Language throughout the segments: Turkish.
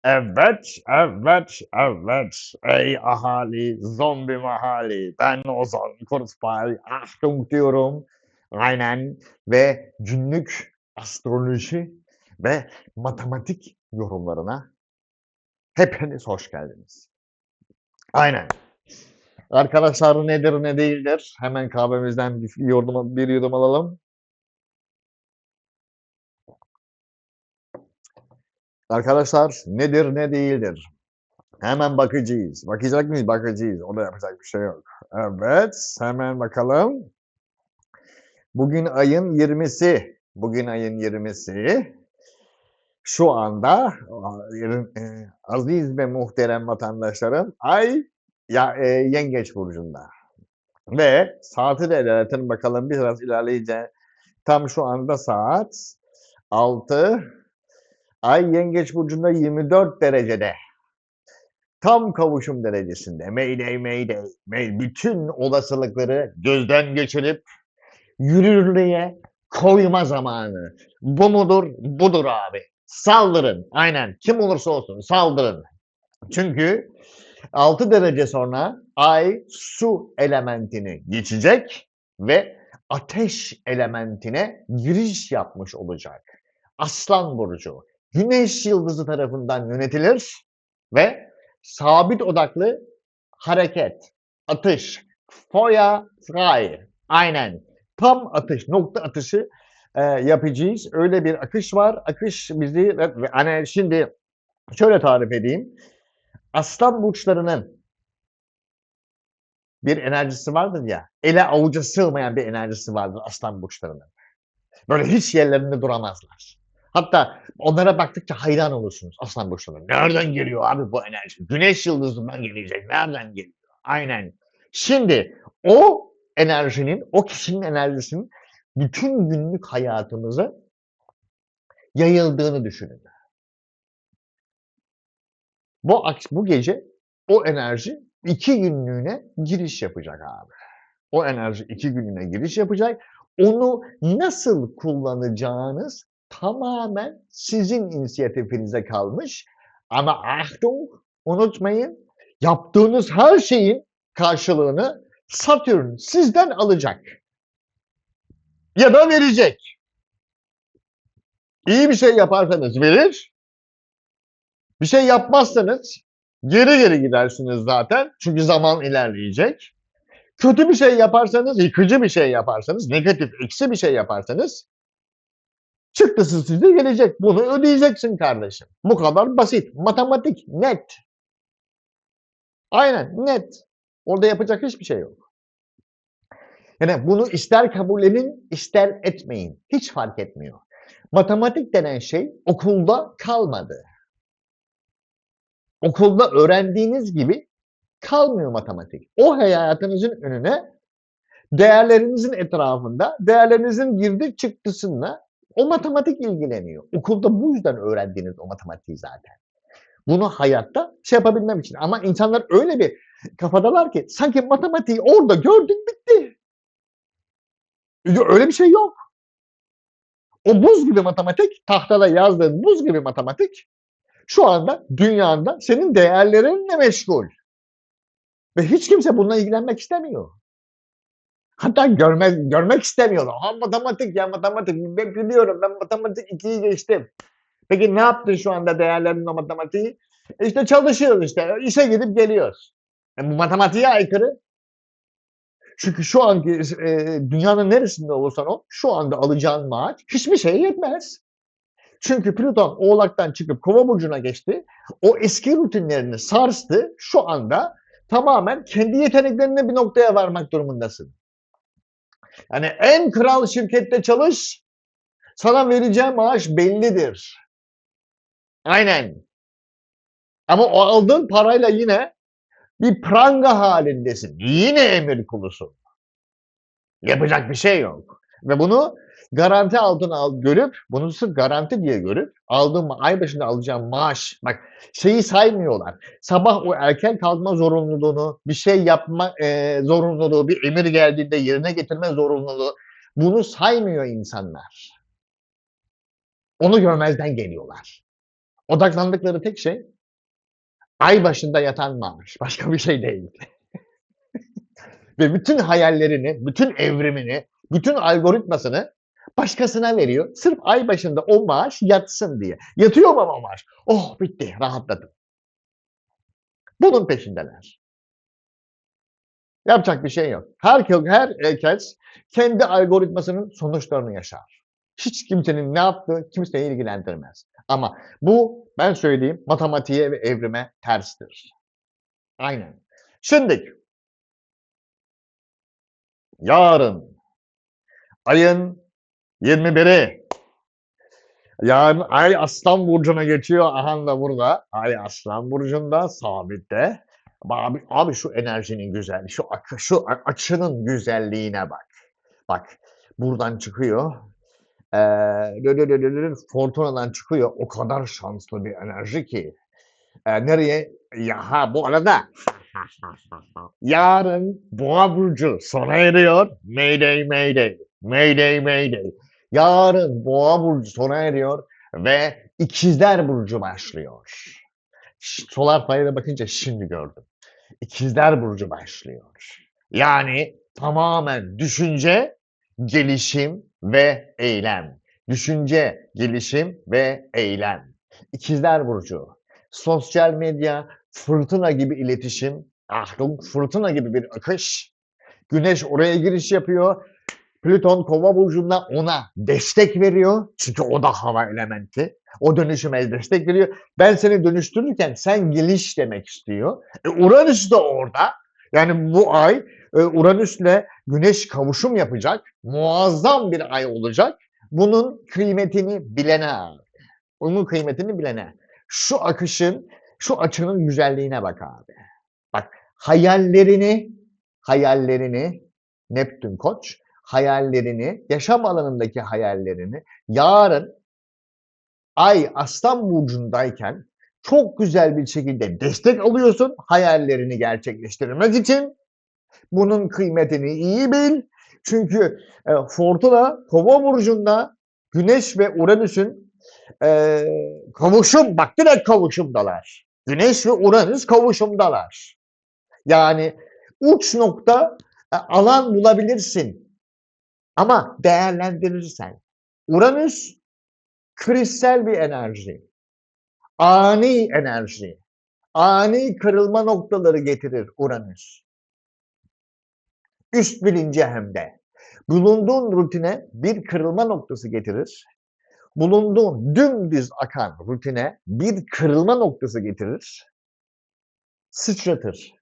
Evet, evet, evet. Ey ahali, zombi mahali, ben Ozan Kurzweil, Achtung diyorum. Aynen ve günlük astroloji ve matematik yorumlarına hepiniz hoş geldiniz. Aynen. Arkadaşlar nedir ne değildir? Hemen kahvemizden bir yudum alalım. Arkadaşlar nedir ne değildir? Hemen bakacağız. Bakacak mıyız? Bakacağız. O da yapacak bir şey yok. Evet, hemen bakalım. Bugün ayın 20'si. Bugün ayın 20'si. Şu anda aziz ve muhterem vatandaşlarım ay Yengeç burcunda. Ve saati de ilerletelim bakalım biraz ilerleyince. Tam şu anda saat 6. Ay Yengeç burcunda 24 derecede. Tam kavuşum derecesinde. Mayday, mayday, bütün olasılıkları gözden geçirip yürürlüğe koyma zamanı. Bu mudur? Budur abi. Saldırın. Aynen. Kim olursa olsun saldırın. Çünkü 6 derece sonra ay su elementini geçecek ve ateş elementine giriş yapmış olacak. Aslan burcu. Güneş yıldızı tarafından yönetilir ve sabit odaklı hareket, atış, Feuer frei. Aynen. Tam atış, nokta atışı yapacağız. Öyle bir akış var. Akış bizi, hani şimdi şöyle tarif edeyim. Aslan burçlarının bir enerjisi vardır ya, ele avuca sığmayan bir enerjisi vardır aslan burçlarının. Böyle hiç yerlerinde duramazlar. Hatta onlara baktıkça hayran olursunuz aslan burçlarına. Nereden geliyor abi bu enerji? Güneş yıldızından gelecek. Nereden geliyor? Aynen. Şimdi o enerjinin, o kişinin enerjisinin bütün günlük hayatımıza yayıldığını düşünün. Bu gece o enerji 2 günlüğüne giriş yapacak abi. O enerji 2 günlüğüne giriş yapacak. Onu nasıl kullanacağınız tamamen sizin inisiyatifinize kalmış. Ama Achtung, unutmayın, yaptığınız her şeyin karşılığını Satürn sizden alacak. Ya da verecek. İyi bir şey yaparsanız verir. Bir şey yapmazsanız geri gidersiniz zaten. Çünkü zaman ilerleyecek. Kötü bir şey yaparsanız, yıkıcı bir şey yaparsanız, negatif, eksi bir şey yaparsanız çıktısı size gelecek. Bunu ödeyeceksin kardeşim. Bu kadar basit. Matematik net. Aynen net. Orada yapacak hiçbir şey yok. Yani bunu ister kabul edin, ister etmeyin. Hiç fark etmiyor. Matematik denen şey okulda kalmadı. Okulda öğrendiğiniz gibi kalmıyor matematik. O hayatınızın önüne değerlerinizin etrafında, değerlerinizin girdik çıktısıyla o matematik ilgileniyor. Okulda bu yüzden öğrendiğiniz o matematiği zaten. Bunu hayatta şey yapabilmem için. Ama insanlar öyle bir kafadalar ki sanki matematiği orada gördün bitti. Öyle bir şey yok. O buz gibi matematik, tahtada yazdığın buz gibi matematik şu anda dünyanda senin değerlerinle meşgul. Ve hiç kimse bununla ilgilenmek istemiyor. Hatta görmek istemiyorlar. Ha matematik ya matematik. Ben biliyorum ben matematik 2'yi geçtim. Peki ne yaptın şu anda değerlerinle matematiği? İşte çalışıyoruz işte. İşe gidip geliyoruz. Bu matematiğe aykırı. Çünkü şu anki dünyanın neresinde olursan ol, şu anda alacağın maaş hiçbir şeye yetmez. Çünkü Plüton Oğlak'tan çıkıp Kova burcuna geçti. O eski rutinlerini sarstı. Şu anda tamamen kendi yeteneklerine bir noktaya varmak durumundasın. Yani en kral şirkette çalış, sana vereceğim maaş bellidir. Aynen. Ama o aldığın parayla yine bir pranga halindesin. Yine emir kulusun. Yapacak bir şey yok. Ve bunu garanti altına görüp, bunu sırf garanti diye görüp, ay başında alacağım maaş, bak şeyi saymıyorlar. Sabah o erken kalkma zorunluluğunu, bir şey yapma zorunluluğu, bir emir geldiğinde yerine getirme zorunluluğu, bunu saymıyor insanlar. Onu görmezden geliyorlar. Odaklandıkları tek şey Ay başında yatan Mars. Başka bir şey değil. Ve bütün hayallerini, bütün evrimini, bütün algoritmasını başkasına veriyor. Sırf ay başında o maaş yatsın diye. Yatıyor mu o maaş? Oh bitti, rahatladım. Bunun peşindeler. Yapacak bir şey yok. Herkes kendi algoritmasının sonuçlarını yaşar. Hiç kimsenin ne yaptığı kimseyi ilgilendirmez. Ama bu ben söyleyeyim matematiğe ve evrime terstir. Aynen. Şimdi yarın ayın 21'i yarın ay Aslan Burcu'na geçiyor. Aha da burada. Ay Aslan Burcu'nda sabitte. Abi şu enerjinin güzel, şu açının güzelliğine bak. Bak buradan çıkıyor. Fortuna'dan çıkıyor. O kadar şanslı bir enerji ki. Nereye? Ya ha bu arada yarın Boğa burcu sona eriyor. Mayday mayday. Mayday mayday. Yarın Boğa burcu sona eriyor ve İkizler burcu başlıyor. Solar panele bakınca şimdi gördüm. İkizler burcu başlıyor. Yani tamamen düşünce, gelişim ve eylem. Düşünce, gelişim ve eylem. İkizler burcu. Sosyal medya, fırtına gibi iletişim, fırtına gibi bir akış. Güneş oraya giriş yapıyor. Plüton Kova burcunda ona destek veriyor. Çünkü o da hava elementi. O dönüşüme destek veriyor. Ben seni dönüştürürken sen geliş demek istiyor. Uranüs de orada. Yani bu ay Uranüs'le Güneş kavuşum yapacak. Muazzam bir ay olacak. Bunun kıymetini bilene abi. Bunun kıymetini bilene. Şu akışın, şu açının güzelliğine bak abi. Bak hayallerini Neptün Koç, hayallerini, yaşam alanındaki hayallerini yarın Ay Aslan Burcu'ndayken çok güzel bir şekilde destek alıyorsun hayallerini gerçekleştirmek için. Bunun kıymetini iyi bil. Çünkü Fortuna Kova Burcu'nda Güneş ve Uranüs'ün kavuşum, bak direkt kavuşumdalar. Güneş ve Uranüs kavuşumdalar. Yani uç nokta alan bulabilirsin. Ama değerlendirirsen. Uranüs kristal bir enerji. Ani enerji. Ani kırılma noktaları getirir Uranüs. Üst bilince hem de. Bulunduğun rutine bir kırılma noktası getirir. Bulunduğun dümdüz akan rutine bir kırılma noktası getirir. Sıçratır.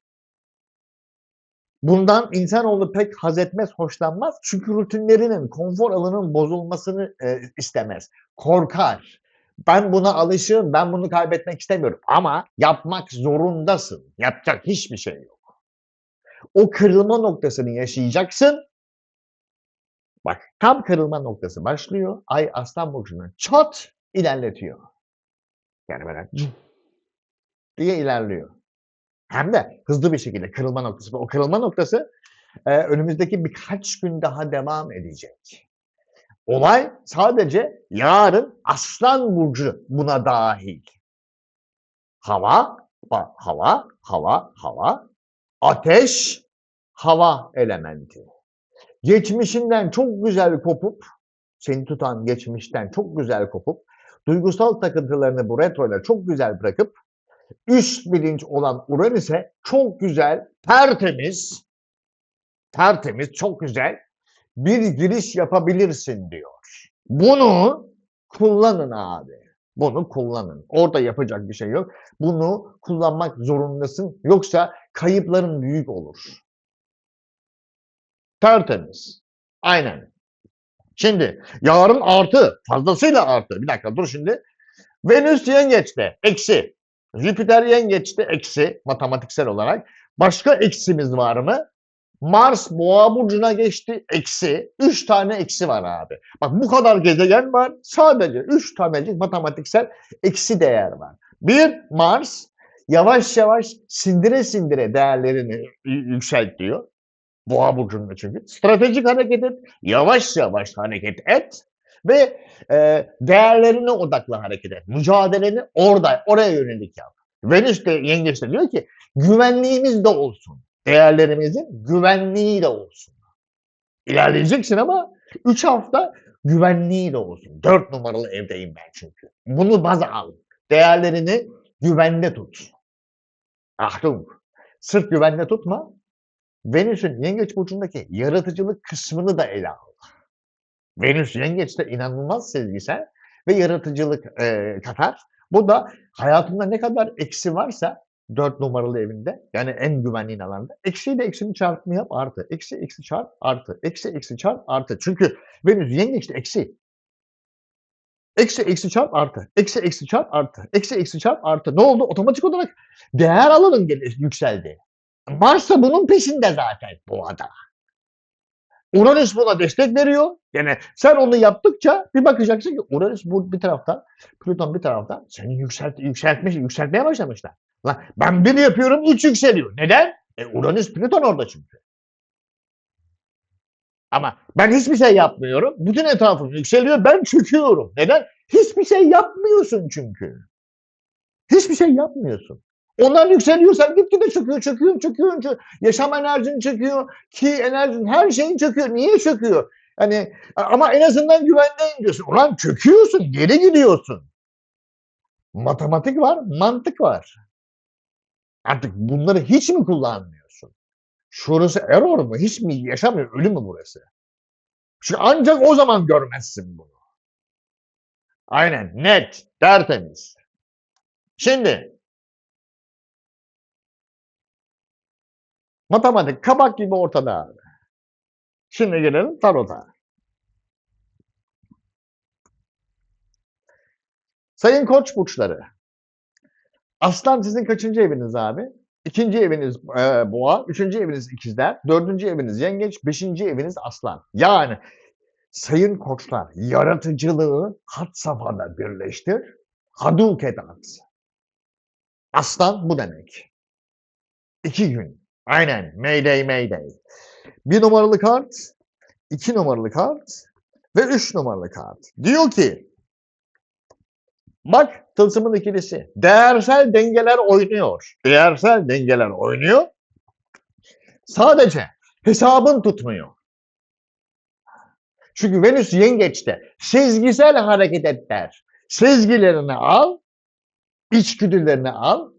Bundan insanoğlu pek haz etmez, hoşlanmaz. Çünkü rutinlerinin, konfor alanının bozulmasını istemez. Korkar. Ben buna alışığım, ben bunu kaybetmek istemiyorum. Ama yapmak zorundasın. Yapacak hiçbir şey yok. O kırılma noktasını yaşayacaksın. Bak tam kırılma noktası başlıyor. Ay Aslan Burcu'nu çat ilerletiyor. Yani böyle diye ilerliyor. Hem de hızlı bir şekilde kırılma noktası. O kırılma noktası önümüzdeki birkaç gün daha devam edecek. Olay sadece yarın Aslan Burcu buna dahil. Hava, ateş, hava elementi. Geçmişinden çok güzel kopup, seni tutan geçmişten çok güzel kopup, duygusal takıntılarını bu retroyla çok güzel bırakıp, üst bilinç olan Uranüs'e çok güzel, tertemiz, çok güzel bir giriş yapabilirsin diyor. Bunu kullanın abi. Bunu kullanın. Orada yapacak bir şey yok. Bunu kullanmak zorundasın. Yoksa kayıpların büyük olur. Tertemiz. Aynen. Şimdi yarın artı, fazlasıyla artı. Bir dakika dur şimdi. Venüs yengeçte eksi. Jüpiter yengeçte eksi matematiksel olarak. Başka eksimiz var mı? Mars Boğa burcuna geçti eksi. 3 tane eksi var abi. Bak bu kadar gezegen var. Sadece 3 tanecik matematiksel eksi değer var. Bir Mars yavaş yavaş sindire değerlerini yükseltiyor. Boğa burcunda çünkü. Stratejik hareket et, yavaş hareket et ve değerlerine odaklı hareket et. Mücadeleni oraya yönelik yap. Venüs de yengeçte diyor ki güvenliğimiz de olsun. Değerlerimizin güvenliği de olsun. İlerleyeceksin ama 3 hafta güvenliği de olsun. 4 numaralı evdeyim ben çünkü. Bunu baz al. Değerlerini güvende tut. Achtung. Sırf güvende tutma. Venüs'ün yengeç burcundaki yaratıcılık kısmını da ele al. Venüs yengeçte inanılmaz sezgisel ve yaratıcılık katar. Bu da hayatında ne kadar eksi varsa 4 numaralı evinde yani en güvenliğin alanda eksiyle eksinin çarpımı yap artı. Eksi eksi çarp artı. Eksi eksi çarp artı. Çünkü Venüs yengeçte eksi. Eksi eksi çarp artı. Eksi eksi çarp artı. Eksi eksi çarp artı. Ne oldu? Otomatik olarak değer alanın yükseldi. Mars da bunun peşinde zaten bu adam. Uranüs buna destek veriyor. Yani sen onu yaptıkça bir bakacaksın ki Uranüs bu bir taraftan, Plüton bir taraftan seni yükseltmeye başlamışlar. Lan ben 1 yapıyorum 3 yükseliyor. Neden? Uranüs Plüton orada çünkü. Ama ben hiçbir şey yapmıyorum. Bütün etrafım yükseliyor. Ben çöküyorum. Neden? Hiçbir şey yapmıyorsun çünkü. Hiçbir şey yapmıyorsun. Onlar yükseliyor, sen gitgide çöküyor. Yaşam enerjin çöküyor, ki enerjin, her şeyin çöküyor. Niye çöküyor? Hani ama en azından güvendeyim diyorsun. Ulan çöküyorsun, geri gidiyorsun. Matematik var, mantık var. Artık bunları hiç mi kullanmıyorsun? Şurası error mu? Hiç mi yaşamıyor? Ölü mü burası? Çünkü ancak o zaman görmezsin bunu. Aynen, net, tertemiz. Şimdi matematik kabak gibi ortada abi. Şimdi gelelim tarota. Sayın Koç burçları. Aslan sizin kaçıncı eviniz abi? 2. eviniz Boğa, 3. eviniz İkizler, 4. eviniz Yengeç, 5. eviniz Aslan. Yani sayın Koçlar, yaratıcılığı had safhada birleştir, Hadouken at. Aslan bu demek. 2 gün. Aynen. Mayday Mayday. 1 numaralı kart, 2 numaralı kart ve 3 numaralı kart. Diyor ki bak tılsımın ikilisi. Değersel dengeler oynuyor. Değersel dengeler oynuyor. Sadece hesabın tutmuyor. Çünkü Venüs yengeçte sezgisel hareket et der. Sezgilerini al, içgüdülerini al,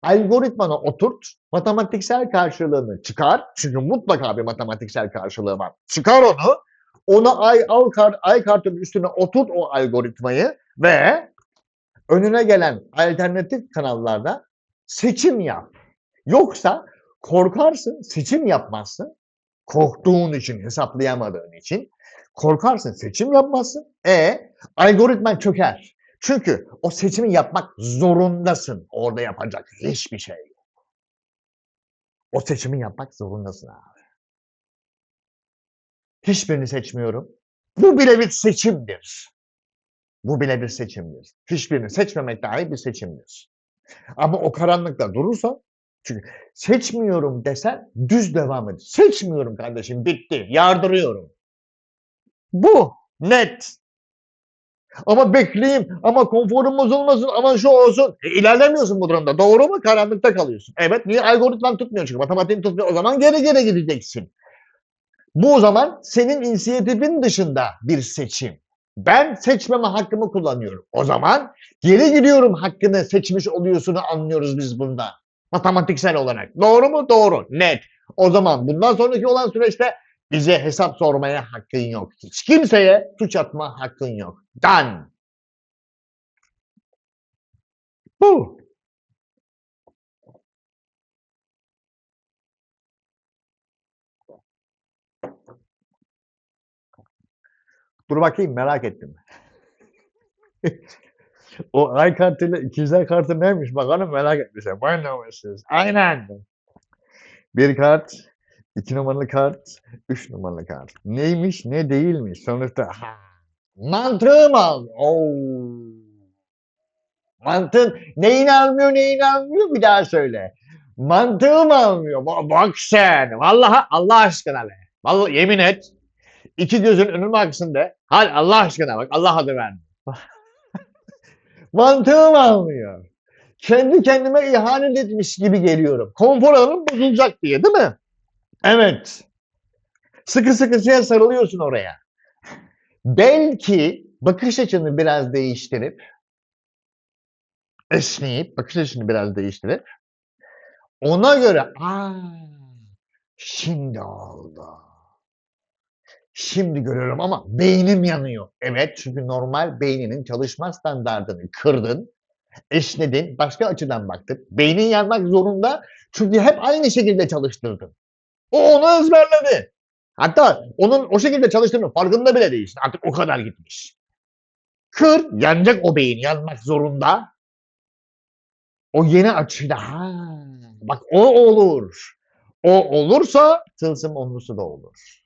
algoritmana oturt, matematiksel karşılığını çıkar. Çünkü mutlaka bir matematiksel karşılığı var. Çıkar onu, ona ay kartının üstüne oturt o algoritmayı ve önüne gelen alternatif kanallarda seçim yap. Yoksa korkarsın, seçim yapmazsın. Korktuğun için, hesaplayamadığın için korkarsın, seçim yapmazsın. Algoritman çöker. Çünkü o seçimi yapmak zorundasın. Orada yapacak hiçbir şey yok. O seçimi yapmak zorundasın abi. Hiçbirini seçmiyorum. Bu bile bir seçimdir. Bu bile bir seçimdir. Hiçbirini seçmemek dahi bir seçimdir. Ama o karanlıkta durursan, çünkü seçmiyorum desen düz devam et. Seçmiyorum kardeşim, bitti. Yardırıyorum. Bu net. Ama bekleyeyim, ama konforum bozulmasın, ama şu olsun. İlerlemiyorsun bu durumda. Doğru mu? Karanlıkta kalıyorsun. Evet, niye? Algoritman tutmuyor çünkü. Matematiğin tutmuyor. O zaman geri gideceksin. Bu o zaman senin inisiyatifin dışında bir seçim. Ben seçmeme hakkımı kullanıyorum. O zaman geri gidiyorum, hakkını seçmiş oluyorsun'u anlıyoruz biz bundan. Matematiksel olarak. Doğru mu? Doğru. Net. O zaman bundan sonraki olan süreçte bize hesap sormaya hakkın yok. Hiç kimseye suç atma hakkın yok. Done. Bu. Dur bakayım, merak ettim. O ay kartıyla ikizler kartı neymiş bakalım, merak etmişim. Vay namussuz. Aynen. Bir kart, 2 numaralı kart, 3 numaralı kart. Neymiş, ne değilmiş. Sonuçta mantığım al. Mantığın neyini almıyor bir daha söyle. Mantığım almıyor. Bak sen. Vallahi Allah aşkına be. Vallahi yemin et. 2 gözün önüme aksın de. Hadi Allah aşkına bak. Allah adı verdi. Mantığım almıyor. Kendi kendime ihanet etmiş gibi geliyorum. Konfor alanım bozulacak diye, değil mi? Evet. Sıkı sıkıya sarılıyorsun oraya. Belki bakış açını biraz değiştirip, esneyip, bakış açını biraz değiştirip, ona göre, şimdi oldu. Şimdi görüyorum ama beynim yanıyor. Evet, çünkü normal beyninin çalışma standardını kırdın, esnedin, başka açıdan baktın. Beynin yanmak zorunda çünkü hep aynı şekilde çalıştırdın. O onu ezberledi. Hatta onun o şekilde çalıştığının farkında bile değilsin. Artık o kadar gitmiş. Kır, yanacak o beyin, yanmak zorunda. O yeni açıyla, bak o olur. O olursa tılsım onlusu da olur.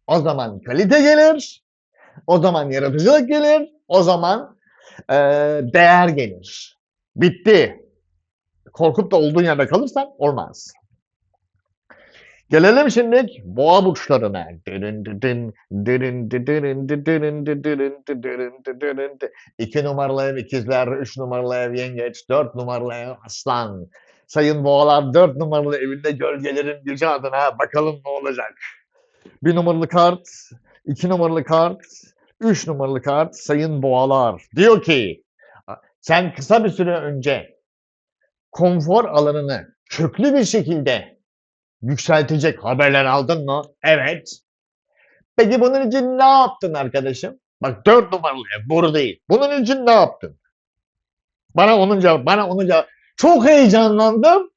O zaman kalite gelir, o zaman yaratıcılık gelir, o zaman değer gelir. Bitti. Korkup da olduğun yerde kalırsan olmaz. Gelelim şimdi boğa burçlarına. 2 numaralı ev ikizler, 3 numaralı ev yengeç, 4 numaralı ev aslan. Sayın boğalar 4 numaralı evinde gölgelerin gücü adına bakalım ne olacak. 1 numaralı kart, 2 numaralı kart, 3 numaralı kart sayın boğalar. Diyor ki sen kısa bir süre önce konfor alanını köklü bir şekilde yükseltecek haberler aldın mı? Evet. Peki bunun için ne yaptın arkadaşım? Bak 4 numaralı ev, boru değil. Bunun için ne yaptın? Bana onun cevabı. Çok heyecanlandım.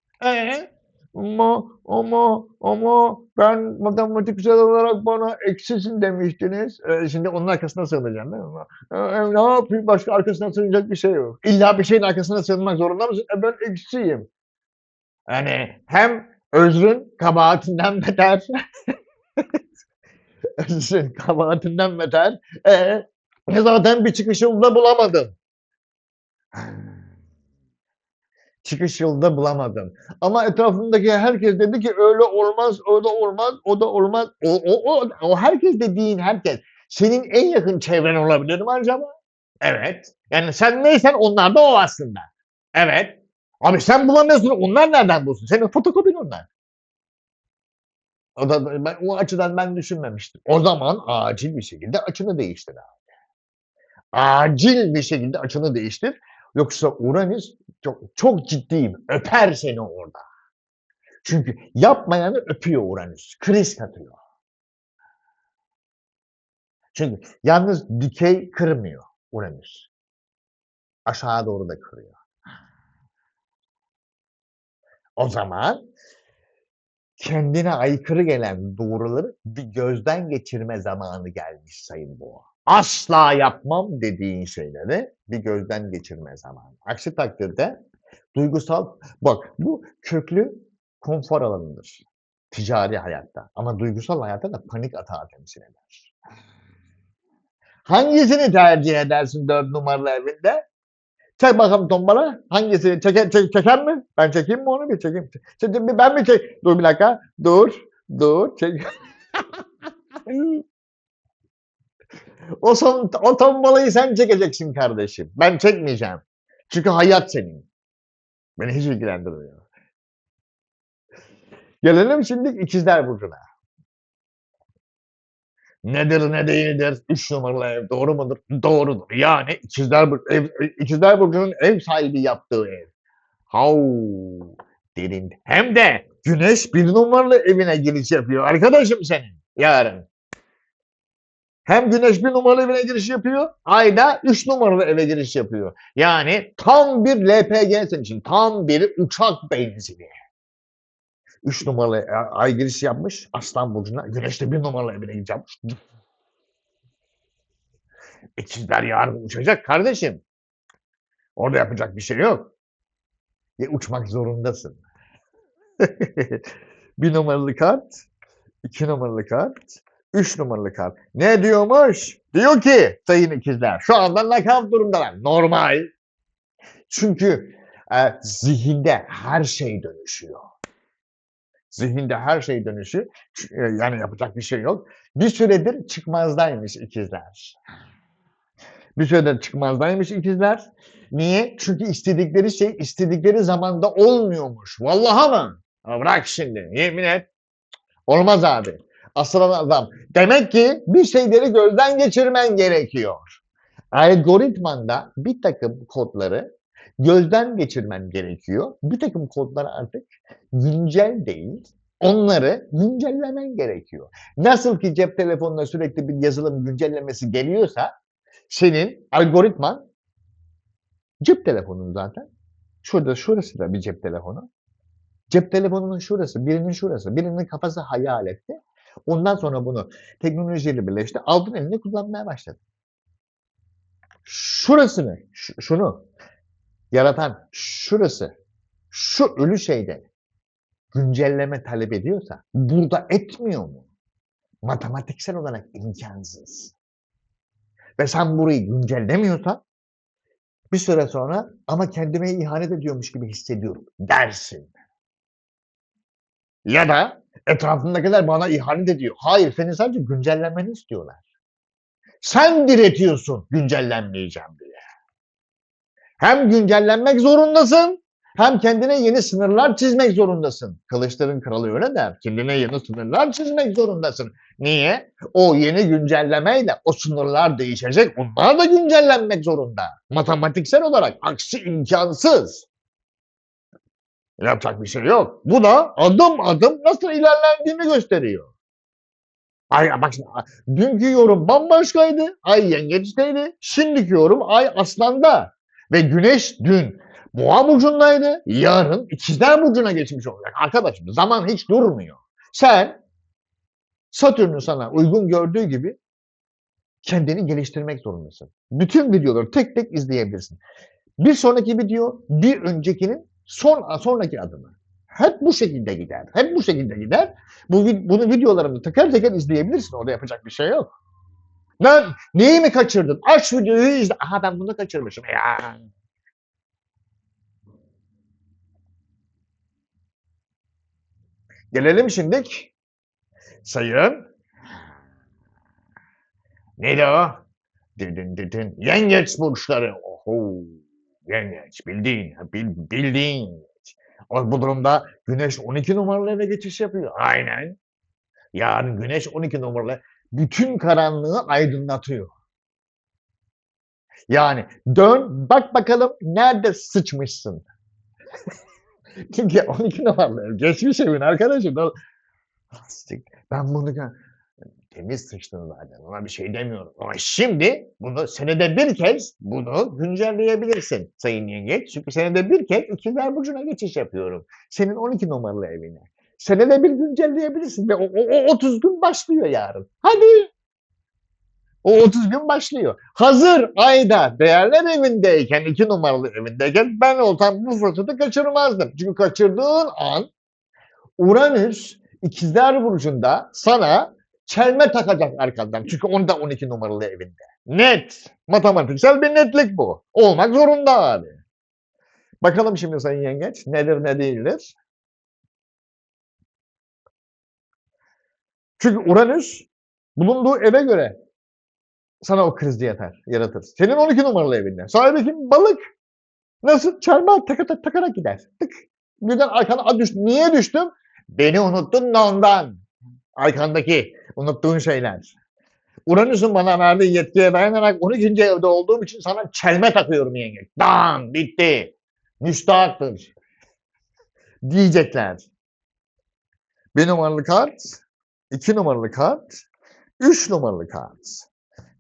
Ama ben matematiksel olarak bana eksisin demiştiniz. Şimdi onun arkasına sığınacaksın değil mi? Ne yapayım? Başka arkasına sığınacak bir şey yok. İlla bir şeyin arkasına sığınmak zorunda mısın? Ben eksiyim. Yani hem özrün kabahatinden beter. Özrün kabahatinden beter. Zaten bir çıkış yolu da bulamadım. Çıkış yolu da bulamadım. Ama etrafımdaki herkes dedi ki öyle olmaz, öyle olmaz, o da olmaz. O herkes dediğin herkes. Senin en yakın çevren olabilir mi acaba? Evet. Yani sen neysen onlar da o aslında. Evet. Abi sen bulamıyorsun, onlar nereden bulsun? Senin fotokopin onlar. O açıdan ben düşünmemiştim. O zaman acil bir şekilde açını değiştir abi. Acil bir şekilde açını değiştir. Yoksa Uranüs çok ciddiyim. Öper seni orada. Çünkü yapmayanı öpüyor Uranüs. Kriz katıyor. Çünkü yalnız dikey kırmıyor Uranüs. Aşağı doğru da kırıyor. O zaman kendine aykırı gelen doğruları bir gözden geçirme zamanı gelmiş Sayın Boğa. Asla yapmam dediğin şeyleri bir gözden geçirme zamanı. Aksi takdirde duygusal, bak bu köklü konfor alanıdır ticari hayatta ama duygusal hayatta da panik atağı temsil eder. Hangisini tercih edersin 4 numaralı evinde? Çek bakalım tombala. Hangisini? Çeker mi? Ben çekeyim mi onu? Bir çekeyim. Ben mi çek? Dur bir dakika. Dur. Çek. O tombalayı sen çekeceksin kardeşim. Ben çekmeyeceğim. Çünkü hayat senin. Beni hiç ilgilendirmiyor. Gelelim şimdi ikizler burcuna. Nedir ne değildir? 3 numaralı ev doğru mudur? Doğrudur. Yani ikizler burcunun ev sahibi yaptığı ev. Derin. Hem de Güneş 1 numaralı evine giriş yapıyor arkadaşım senin yarın. Hem Güneş 1 numaralı evine giriş yapıyor, Ay da 3 numaralı eve giriş yapıyor. Yani tam bir LPG senin için. Tam bir uçak benzini. 3 numaralı Ay giriş yapmış Aslan burcuna. Güneş de 1 numaralı evine giriş yapmış. İkizler yarın uçacak kardeşim. Orada yapacak bir şey yok. Uçmak zorundasın. 1 numaralı kart, 2 numaralı kart, 3 numaralı kart. Ne diyormuş? Diyor ki sayın ikizler şu anda nakavt durumdalar. Normal. Çünkü zihinde her şey dönüşüyor. Zihinde her şey dönüşüyor. Yani yapacak bir şey yok. Bir süredir çıkmazdaymış ikizler. Bir süredir çıkmazdaymış ikizler. Niye? Çünkü istedikleri şey istedikleri zamanda olmuyormuş. Vallahi mı? Bırak şimdi. Yemin et. Olmaz abi. Aslan adam. Demek ki bir şeyleri gözden geçirmen gerekiyor. Algoritmanda bir takım kodları gözden geçirmen gerekiyor. Bir takım kodlar artık güncel değil. Onları güncellemen gerekiyor. Nasıl ki cep telefonuna sürekli bir yazılım güncellemesi geliyorsa senin algoritman cep telefonun zaten. Şurası da bir cep telefonu. Cep telefonunun şurası, birinin kafası hayal etti. Ondan sonra bunu teknolojiyle birleşti. Aldın eline kullanmaya başladı. Şurasını, şunu yaratan şurası, şu ölü şeyde güncelleme talep ediyorsa burada etmiyor mu? Matematiksel olarak imkansız. Ve sen burayı güncellemiyorsan bir süre sonra ama kendime ihanet ediyormuş gibi hissediyorum dersin. Ya da etrafındakiler bana ihanet ediyor. Hayır, senin sadece güncellenmeni istiyorlar. Sen diretiyorsun güncellenmeyeceğim diye. Hem güncellenmek zorundasın, hem kendine yeni sınırlar çizmek zorundasın. Kılıçların kralı öyle der. Kendine yeni sınırlar çizmek zorundasın. Niye? O yeni güncellemeyle o sınırlar değişecek. Onlar da güncellenmek zorunda. Matematiksel olarak aksi imkansız. Yapacak bir şey yok. Bu da adım adım nasıl ilerlendiğini gösteriyor. Ay bak şimdi, dünkü yorum bambaşkaydı. Ay yengeçteydi. Şimdiki yorum ay aslanda. Ve güneş dün boğa burcundaydı. Yarın ikizler burcuna geçmiş olacak. Arkadaşım zaman hiç durmuyor. Sen Satürn'ün sana uygun gördüğü gibi kendini geliştirmek zorundasın. Bütün videoları tek tek izleyebilirsin. Bir sonraki video bir öncekinin sonraki adımı. Hep bu şekilde gider. Hep bu şekilde gider. Bunu videolarımı teker teker izleyebilirsin. Orada yapacak bir şey yok. Lan neyi mi kaçırdın? Aç videoyu izle. Aha ben bunu kaçırmışım. Ya. Gelelim şimdi sayın. Neydi o? Yengeç burçları. Oho. Yengeç. Bildiğin. Bu durumda Güneş 12 numaralı eve geçiş yapıyor. Aynen. Yarın Güneş 12 numaralı bütün karanlığı aydınlatıyor. Yani dön bak bakalım nerede sıçmışsın. Çünkü 12 numaralı ev geçmiş evin arkadaşım. Ben bunu temiz sıçtın zaten. Ona bir şey demiyorum. Ama şimdi bunu senede bir kez bunu güncelleyebilirsin Sayın Yengeç. Çünkü senede bir kez ikizler burcuna geçiş yapıyorum. Senin 12 numaralı evine. Senede bir güncelleyebilirsin ve o 30 gün başlıyor yarın. Hadi. O 30 gün başlıyor. Hazır ayda değerler evindeyken, 2 numaralı evindeyken ben olsam bu fırsatı kaçırmazdım. Çünkü kaçırdığın an Uranüs ikizler burcunda sana çelme takacak arkandan. Çünkü onda 12 numaralı evinde. Net. Matematiksel bir netlik bu. Olmak zorunda abi. Bakalım şimdi Sayın Yengeç nedir ne değildir. Çünkü Uranüs bulunduğu eve göre sana o krizi yaratır. Senin 12 numaralı evinde. Sahibi kim? Balık. Nasıl? Çelme takarak gider. Tık. Birden arkana düştüm. Niye düştüm? Beni unuttun da ondan. Arkandaki unuttuğun şeyler. Uranüs'ün bana verdiği yetkiye dayanarak 12. evde olduğum için sana çelme takıyorum yenge. Dam bitti. Müstahaktır. Diyecekler. 1 numaralı kart, 2 numaralı kart, 3 numaralı kart.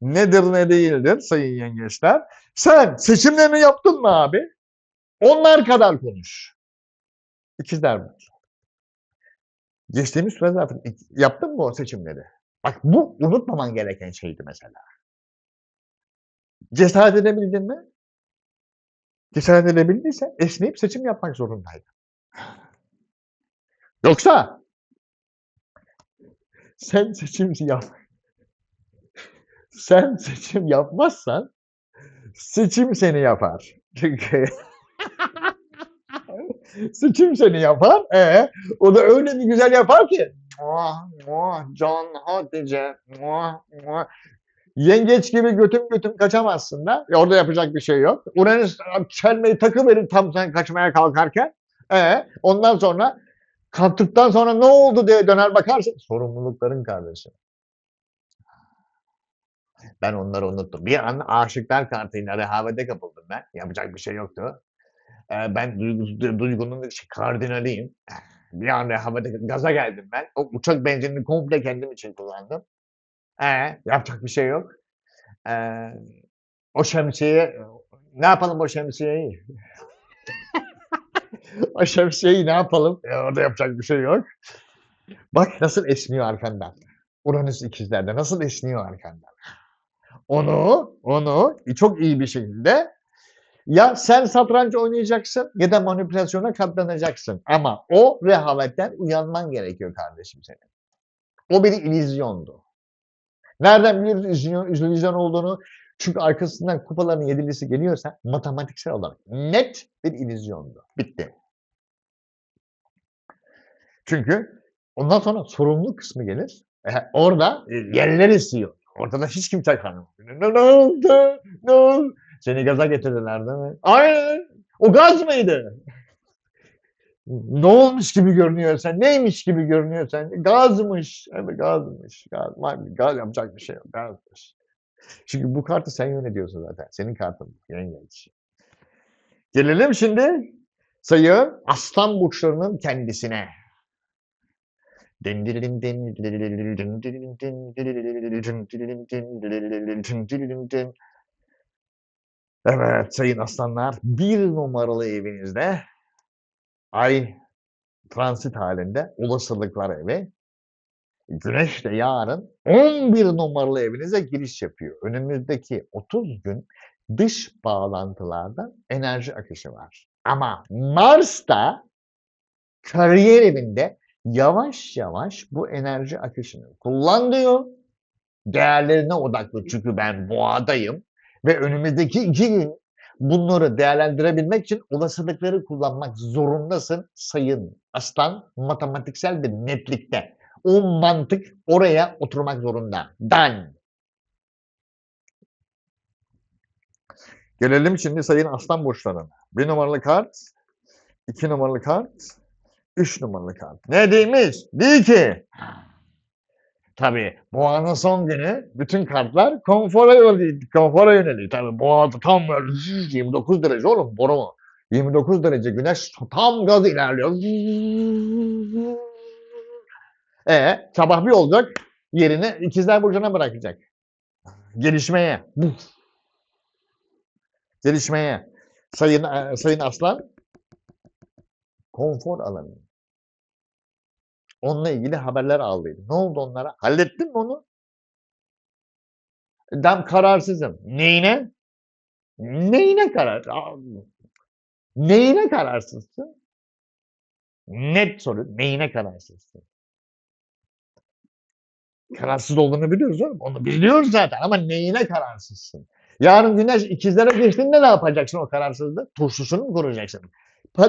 Nedir ne değildir sayın yengeçler? Sen seçimlerini yaptın mı abi? Onlar kadar konuş. İkizler Burcu. Geçtiğimiz süre zaten yaptın mı o seçimleri? Bak bu unutmaman gereken şeydi mesela. Cesaret edebildin mi? Cesaret edebildiyse esneyip seçim yapmak zorundaydı. Yoksa sen seçim yapmazsan seçim seni yapar. Çünkü seçim seni yapar. O da öyle bir güzel yapar ki. Muah, muah, John Hatice. Muah, muah. Yengeç gibi götüm götüm kaçamazsın da. Orada yapacak bir şey yok. Uranüs çelmeyi takıverir tam sen kaçmaya kalkarken. Ondan sonra kalktıktan sonra ne oldu diye döner bakarsın. Sorumlulukların kardeşim. Ben onları unuttum. Bir an aşıklar kartıyla rehavete kapıldım ben. Yapacak bir şey yoktu. Ben duygunun kardinaliyim. Bir an rehavete gaza geldim ben. O uçak benzinini komple kendim için kullandım. Yapacak bir şey yok. Eee, o şemsiye ne yapalım o şemsiyeyi? O şemsiyeyi ne yapalım? Orada yapacak bir şey yok. Bak nasıl esniyor arkandan. Uranüs ikizlerde nasıl esniyor arkandan. Onu çok iyi bir şekilde ya sen satranç oynayacaksın ya da manipülasyona katlanacaksın. Ama o rehavetten uyanman gerekiyor kardeşim senin. O bir illüzyondu. Nereden biliyoruz illüzyon olduğunu? Çünkü arkasından kupaların yedilisi geliyorsa matematiksel olarak net bir illüzyondu. Bitti. Çünkü ondan sonra sorumluluk kısmı gelir. Orada yerler esiyor. Ortada hiç kimse kalmıyor. Ne oldu? Ne oldu? Seni gaza getirdiler değil mi? Aynen. O gaz mıydı? Ne olmuş gibi görünüyor sen? Neymiş gibi görünüyor sen? Gazmış. Evet gazmış. Gaz yapacak bir şey yok. Gazmış. Çünkü bu kartı sen yönetiyorsun zaten. Senin kartın. Yengeç. Gelelim şimdi sayı aslan burçlarının kendisine. Evet sayın aslanlar, bir numaralı evinizde ay transit halinde olasılıklar evi. Güneş de yarın 11 numaralı evinize giriş yapıyor. Önümüzdeki 30 gün dış bağlantılardan enerji akışı var. Ama Mars da kariyer evinde yavaş yavaş bu enerji akışını kullan diyor. Değerlerine odaklı çünkü ben boğadayım ve önümüzdeki 2 gün bunları değerlendirebilmek için olasılıkları kullanmak zorundasın sayın aslan matematiksel bir netlikte. O mantık oraya oturmak zorunda. Done. Gelelim şimdi sayın aslan burçlarına. 1 numaralı kart, 2 numaralı kart, 3 numaralı kart. Ne demiş? Değil ki. Tabii boğanın son günü bütün kartlar konfora yönelik. Tabii boğada tam böyle 29 derece oğlum boru mu? 29 derece güneş tam gaz ilerliyor. Sabah bir olacak yerini ikizler burcuna bırakacak. Gelişmeye. Gelişmeye. Sayın Aslan konfor alanı. Onunla ilgili haberler aldıydı. Ne oldu onlara? Hallettin mi onu? Ben kararsızım. Neyine? Neyine karar? Neyine kararsızsın? Net soru. Neyine kararsızsın? Kararsız olduğunu biliyoruz oğlum. Onu biliyoruz zaten ama neyine kararsızsın? Yarın güneş ikizlere geçtiğinde ne yapacaksın o kararsızlığı? Turşusunu mu kuracaksın?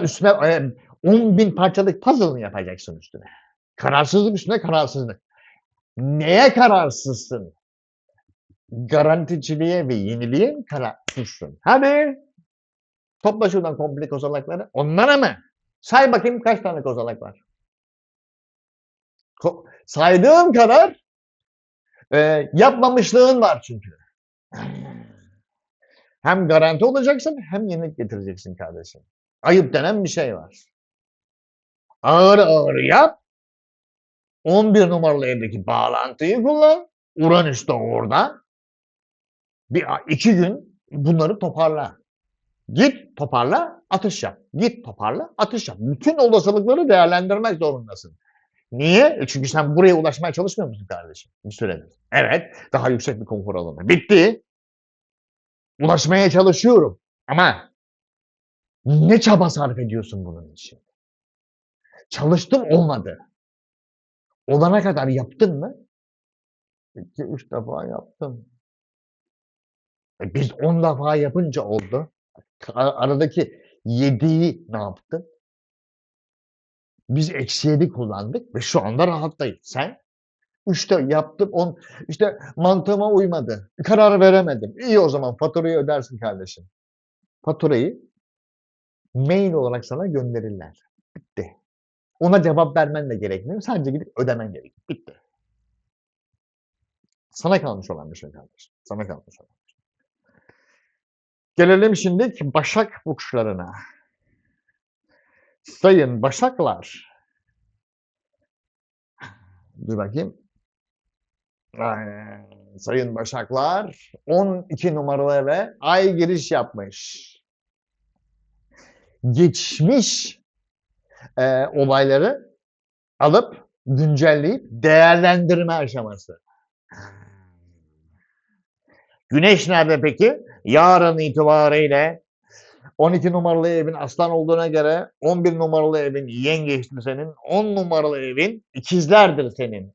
Üstüne 10.000 parçalık puzzle mı yapacaksın üstüne? Kararsızlık üstüne kararsızlık. Neye kararsızsın? Garanticiliğe ve yeniliğe mi kararsızsın? Hadi topla şuradan komple kozalakları. Onlara mı? Say bakayım kaç tane kozalak var? Saydığım kadar yapmamışlığın var çünkü. Hem garanti olacaksın hem yenilik getireceksin kardeşim. Ayıp denen bir şey var. Ağır ağır yap. 11 numaralı evdeki bağlantıyı kullan. Uranüs de orada. 2 gün bunları toparla. Git toparla, atış yap. Git toparla, atış yap. Bütün olasılıkları değerlendirmek zorundasın. Niye? Çünkü sen buraya ulaşmaya çalışmıyor musun kardeşim? Bir süredir. Evet, daha yüksek bir konfor alanı. Bitti. Ulaşmaya çalışıyorum. Ama ne çaba sarf ediyorsun bunun için? Çalıştım olmadı. Olana kadar yaptın mı? 2-3 defa yaptım. Biz 10 defa yapınca oldu. Aradaki 7'yi ne yaptın? Biz -7 kullandık ve şu anda rahattayız. Sen 3'te yaptım. İşte mantığıma uymadı. Karar veremedim. İyi o zaman faturayı ödersin kardeşim. Faturayı mail olarak sana gönderirler. Bitti. Ona cevap vermen de gerekmiyor. Sadece gidip ödemen gerekiyor. Bitti. Sana kalmış olan bir şey kardeşim. Sana kalmış olan. Gelelim şimdi Başak burçlarına. Sayın Başaklar. Dur bakayım. Sayın Başaklar 12 numaralı eve ay giriş yapmış. Geçmiş olayları alıp güncelleyip değerlendirme aşaması. Güneş nerede peki? Yarın itibariyle 12 numaralı evin aslan olduğuna göre 11 numaralı evin yengeçtir senin. 10 numaralı evin ikizlerdir senin.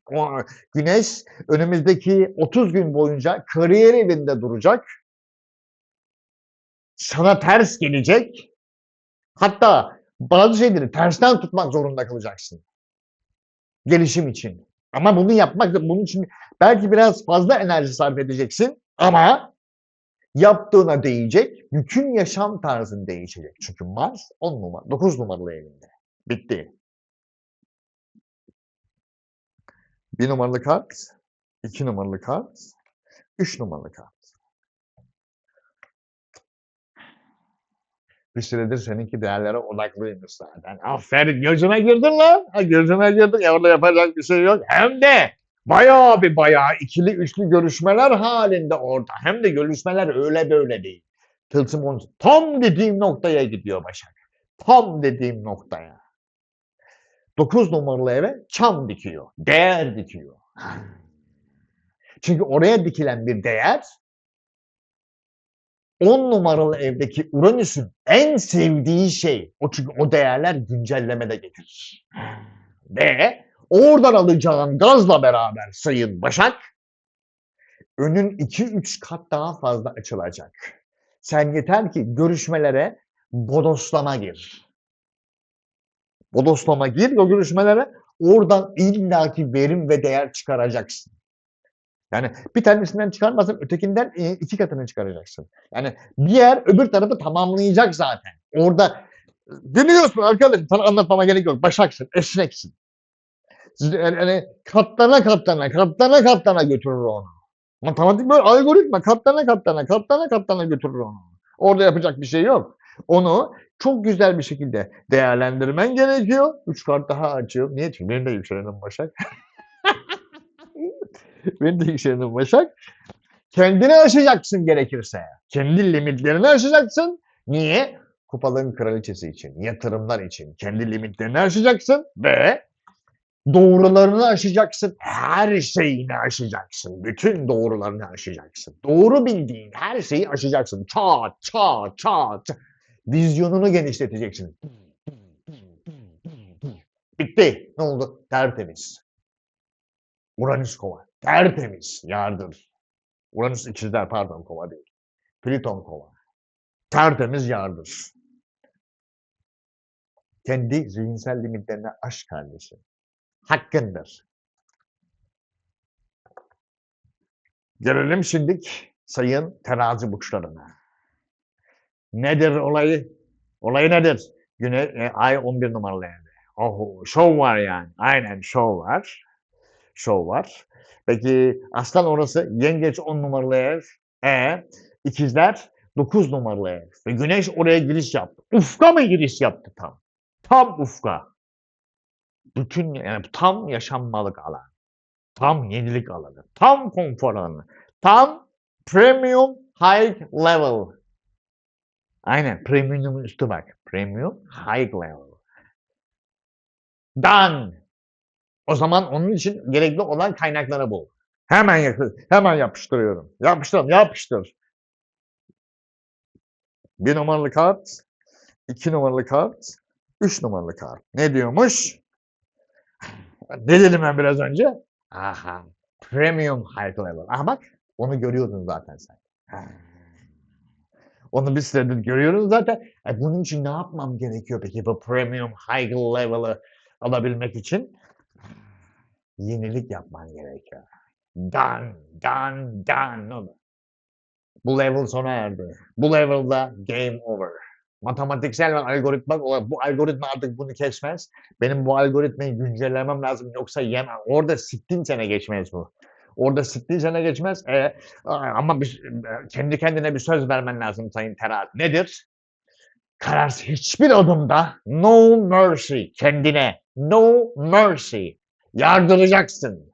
Güneş önümüzdeki 30 gün boyunca kariyer evinde duracak. Sana ters gelecek. Hatta bazı şeyleri tersten tutmak zorunda kalacaksın. Gelişim için. Ama bunu yapmak, bunun için belki biraz fazla enerji sarf edeceksin ama yaptığına değecek, bütün yaşam tarzın değişecek. Çünkü Mars 10 numara, 9 numaralı evinde. Bitti. 1 numaralı kart, 2 numaralı kart, 3 numaralı kart. Bir süredir seninki değerlere odaklıymış zaten. Aferin, gözüme girdin lan. Gözüme girdin. Ya orada yapacak bir şey yok. Hem de bayağı ikili üçlü görüşmeler halinde orada. Hem de görüşmeler öyle böyle değil. Tılsım onu tam dediğim noktaya gidiyor Başak. Tam dediğim noktaya. 9 numaralı eve çam dikiyor. Değer dikiyor. Çünkü oraya dikilen bir değer 10 numaralı evdeki Uranüs'ün en sevdiği şey. Çünkü o değerler güncellemede getirir. Ve oradan alacağın gazla beraber Sayın Başak önün 2-3 kat daha fazla açılacak. Sen yeter ki görüşmelere bodoslama gir. Bodoslama gir o görüşmelere, oradan illaki verim ve değer çıkaracaksın. Yani bir tanesinden çıkarmazsan ötekinden 2 katını çıkaracaksın. Yani bir yer öbür tarafı tamamlayacak zaten. Orada biliyorsun arkadaşım, sana anlatmama gerek yok. Başaksın, esneksin. Yani katlana götürür onu. Matematik böyle algoritma katlana götürür onu. Orada yapacak bir şey yok. Onu çok güzel bir şekilde değerlendirmen gerekiyor. 3 kart daha açıyor. Niye? Çünkü benim de yükselenim Başak. Benim de yükselenim Başak. Kendini aşacaksın gerekirse. Kendi limitlerini aşacaksın. Niye? Kupaların kraliçesi için, yatırımlar için kendi limitlerini aşacaksın ve doğrularını aşacaksın. Her şeyini aşacaksın. Bütün doğrularını aşacaksın. Doğru bildiğin her şeyi aşacaksın. Çat. Vizyonunu genişleteceksin. Bitti. Ne oldu? Tertemiz. Uranüs kova. Tertemiz. Yardır. Uranüs ikizler, pardon, kova değil. Plüton kova. Tertemiz yardır. Kendi zihinsel limitlerini aş kardeşim. Hakkındır. Gelelim şimdilik sayın terazi burçlarına. Nedir olayı? Olayı nedir? Ay 11 numaralı evde. Oh, şov var yani. Aynen şov var. Şov var. Peki aslan orası, yengeç 10 numaralı ev. İkizler 9 numaralı ev. Ve güneş oraya giriş yaptı. Ufka mı giriş yaptı tam? Tam ufka. Bütün yani tam yaşanmalık alan. Tam yenilik alanı. Tam konfor alanı. Tam premium high level. Aynen. Premium'un üstü bak. Premium high level. Done. O zaman onun için gerekli olan kaynakları bul. Hemen yapıştırıyorum. Yapıştır. 1 numaralı kart, 2 numaralı kart, 3 numaralı kart. Ne diyormuş? Ne dedim ben biraz önce? Aha. Premium high level. Aha bak, onu görüyordun zaten sen. Onu bir süredir görüyoruz zaten. Bunun için ne yapmam gerekiyor peki bu premium high level'ı alabilmek için? yenilik yapman gerekiyor. Done, done, done. Bu level sona erdi. Bu level'da game over. Matematiksel ve algoritma bu algoritma artık bunu kesmez. Benim bu algoritmayı güncellemem lazım yoksa yemem. Orada sittin sene geçmez bu. Orada sittin sene geçmez. Ama kendi kendine bir söz vermen lazım Sayın Terazi. Nedir? Kararsız hiçbir adımda no mercy kendine. No mercy. Yardıracaksın.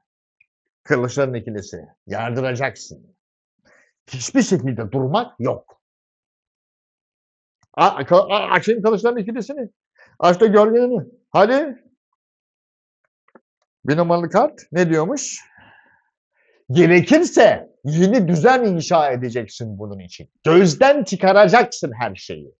Kılıçların ikilisi. Yardıracaksın. Hiçbir şekilde durmak yok. Açayım kılıçların ikilisini. Aç da gölgelerini. Hadi. Bir numaralı kart ne diyormuş? Gerekirse yeni düzen inşa edeceksin bunun için. Gözden çıkaracaksın her şeyi.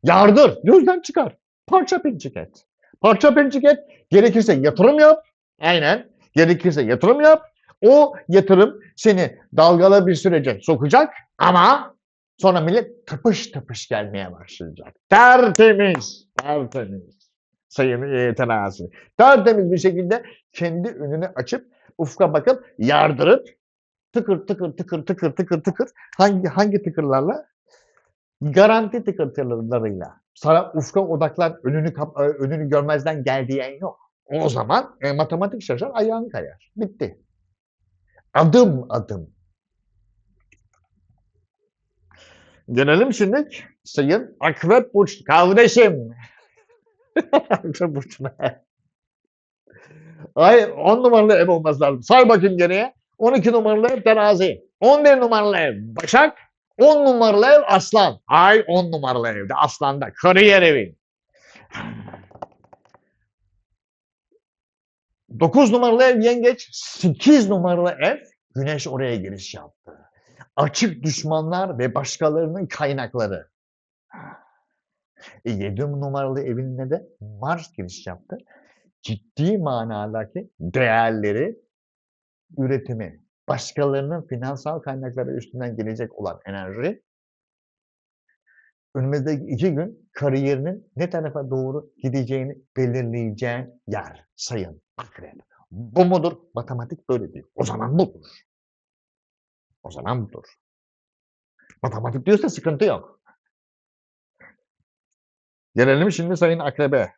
Yardır. Gözden çıkar. Parça pinçik et. Parça pinçik et. Gerekirse yatırım yap. Aynen. Gerekirse yatırım yap. O yatırım seni dalgalı bir sürece sokacak ama sonra millet tıpış tıpış gelmeye başlayacak. Tertemiz. Tertemiz. Sayın Terazi. Tertemiz bir şekilde kendi önünü açıp ufka bakıp yardırıp tıkır tıkır tıkır tıkır tıkır tıkır hangi tıkırlarla? Garanti tıkırlarıyla. Sana ufka odaklan, önünü görmezden gel diyen yok. O zaman matematik şaşar, ayağın kayar. Bitti. Adım adım. Gelelim şimdi Sayın Akrep Burç kardeşim. Akrep Burç'una. Ay 10 numaralı ev olması lazım. Say bakayım geriye. 12 numaralı ev Terazi. 11 numaralı ev Başak. 10 numaralı ev Aslan. Ay 10 numaralı evde Aslan'da. Kariyer evin. 9 numaralı ev Yengeç. 8 numaralı ev Güneş oraya giriş yaptı. Açık düşmanlar ve başkalarının kaynakları. 7 numaralı evinde de Mars giriş yaptı. Ciddi manadaki değerleri, üretimi, başkalarının finansal kaynakları üstünden gelecek olan enerji, önümüzdeki 2 gün kariyerinin ne tarafa doğru gideceğini belirleyeceğin yer Sayın Akrep. Bu mudur? Matematik böyle diyor. O zaman budur. O zaman budur. Matematik diyorsa sıkıntı yok. Gelelim şimdi Sayın Akrep'e.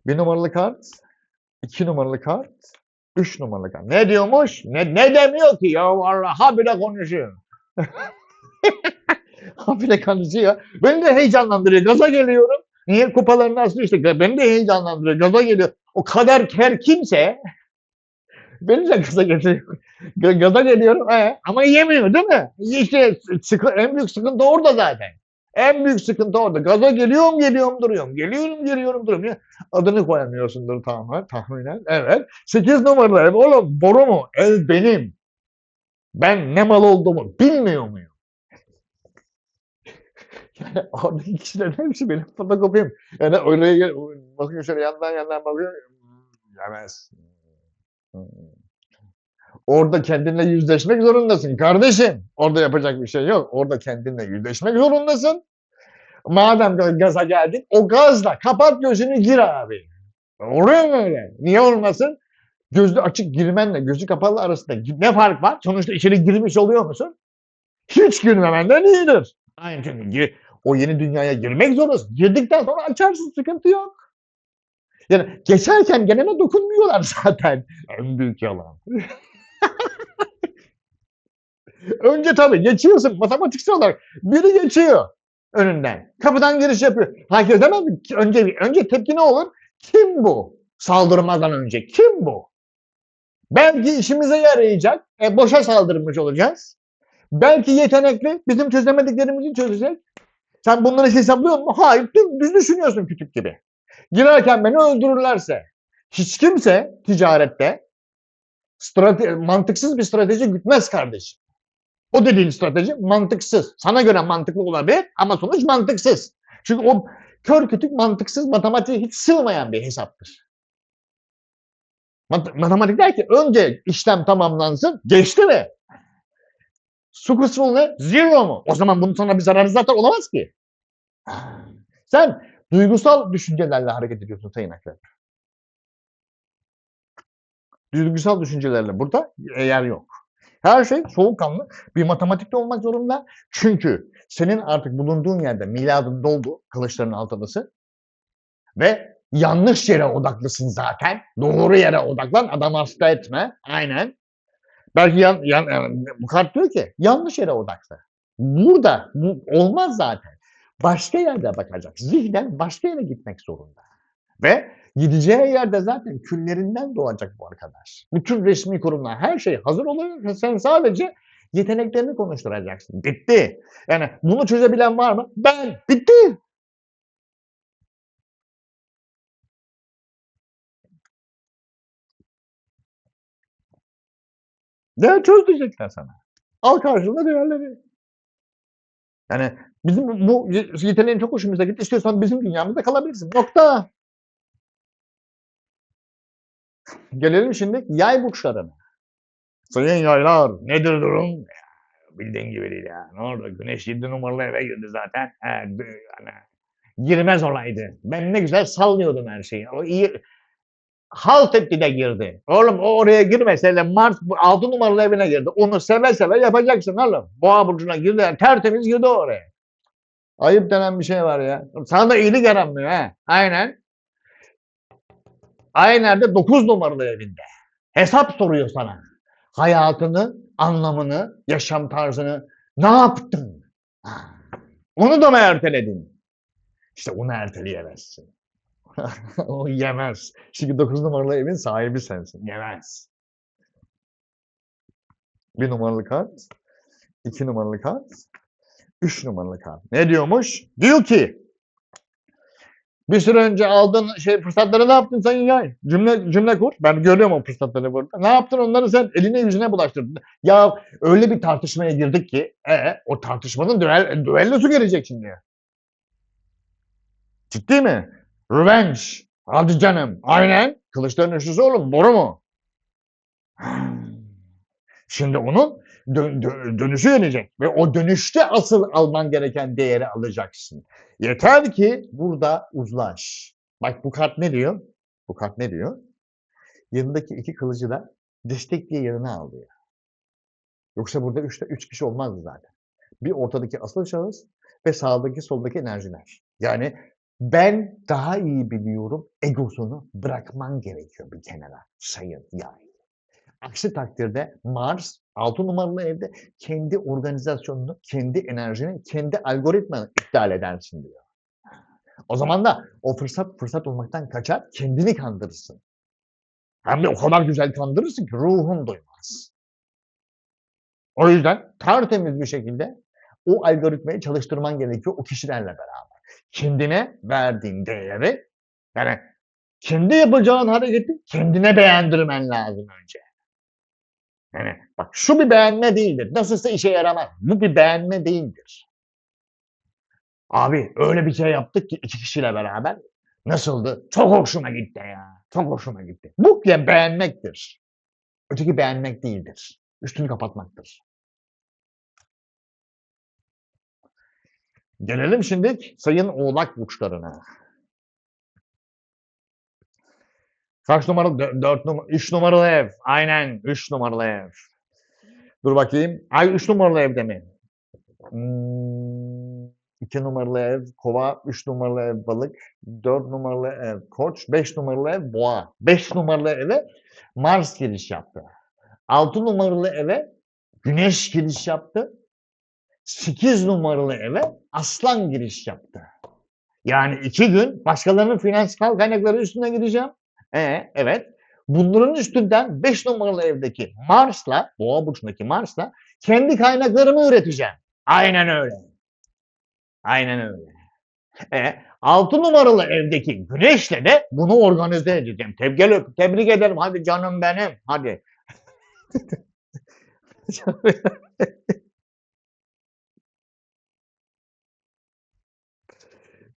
1 numaralı kart, 2 numaralı kart, 3 numaralı kart. Ne diyormuş? Ne demiyor ki ya vallahi habire konuşuyor. Habire konuşuyor. Beni de heyecanlandırıyor. Gaza geliyorum. Niye kupalarını asıyor işte. Beni de heyecanlandırıyor. Gaza geliyor. O kadar kimse beni de gaza getiriyor. Gaza geliyorum. Ama yemiyor değil mi? İşte en büyük sıkıntı orada zaten. En büyük sıkıntı orada. Gaza geliyorum duruyorum. Geliyorum duruyorum. Adını koyamıyorsundur tahminen. Evet. 8 numaralı ev. Oğlum boru mu? Ev benim. Ben ne mal olduğumu bilmiyor muyum? Yani oradaki kişilerin hepsi benim fotokopim. Yani öyle bakıyor şöyle yandan bakıyor. Yemez. Orada kendinle yüzleşmek zorundasın kardeşim. Orada yapacak bir şey yok. Orada kendinle yüzleşmek zorundasın. Madem gaza geldin, o gazla kapat gözünü gir abi. Oluyor mu öyle? Niye olmasın? Gözü açık girmenle gözü kapalı arasında ne fark var? Sonuçta içeri girmiş oluyor musun? Hiç girmemenden iyidir. Aynı çünkü o yeni dünyaya girmek zorundasın. Girdikten sonra açarsın, sıkıntı yok. Yani geçerken gelene dokunmuyorlar zaten. En büyük yalan. Önce tabii geçiyorsun matematiksel olarak. Biri geçiyor önünden. Kapıdan giriş yapıyor. Herkes demez mi? Önce tepki ne olur? Kim bu? Saldırmadan önce. Kim bu? Belki işimize yarayacak. Boşa saldırmış olacağız. Belki yetenekli. Bizim çözemediklerimizi çözecek. Sen bunları hesaplıyor musun? Hayır. Düz düşünüyorsun kütük gibi. Girerken beni öldürürlerse. Hiç kimse ticarette mantıksız bir strateji gütmez kardeşim. O dediğin strateji mantıksız. Sana göre mantıklı olabilir ama sonuç mantıksız. Çünkü o kör kütük mantıksız matematiğe hiç sığmayan bir hesaptır. Matematik der ki önce işlem tamamlansın, geçti mi? Successful ne? Zero mu? O zaman bunun sana bir zararı zaten olamaz ki. Sen duygusal düşüncelerle hareket ediyorsun Sayın Akrep. Duygusal düşüncelerle burada yer yok. Her şey soğukkanlı bir matematikte olmak zorunda. Çünkü senin artık bulunduğun yerde miladın doldu, kılıçların altınısı ve yanlış yere odaklısın zaten. Doğru yere odaklan, adam hasta etme. Aynen. Belki yani bu kart diyor ki yanlış yere odaklı. Burada bu olmaz zaten. Başka yerde bakacak. Zihnen başka yere gitmek zorunda. Ve gideceği yerde zaten küllerinden doğacak bu arkadaş. Bütün resmi kurumlar her şey hazır oluyor. Sen sadece yeteneklerini konuşturacaksın. Bitti. Yani bunu çözebilen var mı? Ben. Bitti. Ne çöz diyecekler sana. Al karşılığında değerleri. Yani bizim bu yeteneğin çok hoşumuza gitti. İstiyorsan bizim dünyamızda kalabilirsin. Nokta. Gelelim şimdi yay burçlarına. Sayın yaylar nedir durum? Bildiğin gibi değil ya. Ne oldu? Güneş 7 numaralı eve girdi zaten. Hani girmez olaydı. Ben ne güzel sallıyordum her şeyi. O iyi halt etti de girdi. Oğlum o oraya girmese Mars 6 numaralı evine girdi. Onu seve seve yapacaksın oğlum. Boğa burcuna girdi. Tertemiz girdi oraya. Ayıp denen bir şey var ya. Sana da iyilik yaranmıyor ha. Aynen. Aynen 9 numaralı evinde. Hesap soruyor sana. Hayatını, anlamını, yaşam tarzını ne yaptın? Onu da mı erteledin? İşte onu erteleyemezsin. O yemez. Çünkü 9 numaralı evin sahibi sensin. Yemez. 1 numaralı kart, 2 numaralı kart, 3 numaralı kart. Ne diyormuş? Diyor ki bir süre önce aldığın fırsatları ne yaptın sen ya? Cümle kur. Ben görüyorum o fırsatları burada. Ne yaptın onları sen eline yüzüne bulaştırdın. Ya öyle bir tartışmaya girdik ki o tartışmanın düellosu gelecek şimdi. Ciddi mi? Revenge. Hadi canım. Aynen. Kılıçların üçlüsü oğlum. Boru mu? Şimdi onun dönüşü gelecek. Ve o dönüşte asıl alman gereken değeri alacaksın. Yeter ki burada uzlaş. Bak bu kart ne diyor? Bu kart ne diyor? Yanındaki 2 kılıcı da destek diye yanına al diyor. Yoksa burada 3 kişi olmazdı zaten. Bir ortadaki asıl şahıs ve sağdaki soldaki enerjiler. Yani ben daha iyi biliyorum egosunu bırakman gerekiyor bir kenara sayın yay. Aksi takdirde Mars 6 numaralı evde kendi organizasyonunu, kendi enerjini, kendi algoritmanı iptal edersin diyor. O zaman da o fırsat olmaktan kaçar, kendini kandırırsın. Hem de o kadar güzel kandırırsın ki ruhun duymaz. O yüzden tertemiz bir şekilde o algoritmayı çalıştırman gerekiyor o kişilerle beraber. Kendine verdiğin değeri, yani kendi yapacağın hareketi kendine beğendirmen lazım önce. Yani bak şu bir beğenme değildir. Nasılsa işe yaramaz. Bu bir beğenme değildir. Abi öyle bir şey yaptık ki 2 kişiyle beraber. Nasıldı? Çok hoşuma gitti ya. Çok hoşuma gitti. Bu ya beğenmektir. Öteki beğenmek değildir. Üstünü kapatmaktır. Gelelim şimdi sayın Oğlak burçlarına. Kaç numaralı? 4 numara, 3 numaralı ev. Aynen 3 numaralı ev. Dur bakayım. Ay 3 numaralı evde mi? 2 numaralı ev Kova, 3 numaralı ev Balık, 4 numaralı ev Koç, 5 numaralı ev Boğa. 5 numaralı eve Mars giriş yaptı. 6 numaralı eve Güneş giriş yaptı. 8 numaralı eve Aslan giriş yaptı. Yani 2 gün başkalarının finansal kaynakları üstüne gideceğim. Evet. Bunların üstünden 5 numaralı evdeki Mars'la, Boğa burcundaki Mars'la kendi kaynaklarımı üreteceğim. Aynen öyle. Aynen öyle. 6 numaralı evdeki Güneş'le de bunu organize edeceğim. Tebrik ederim. Hadi canım benim. Hadi.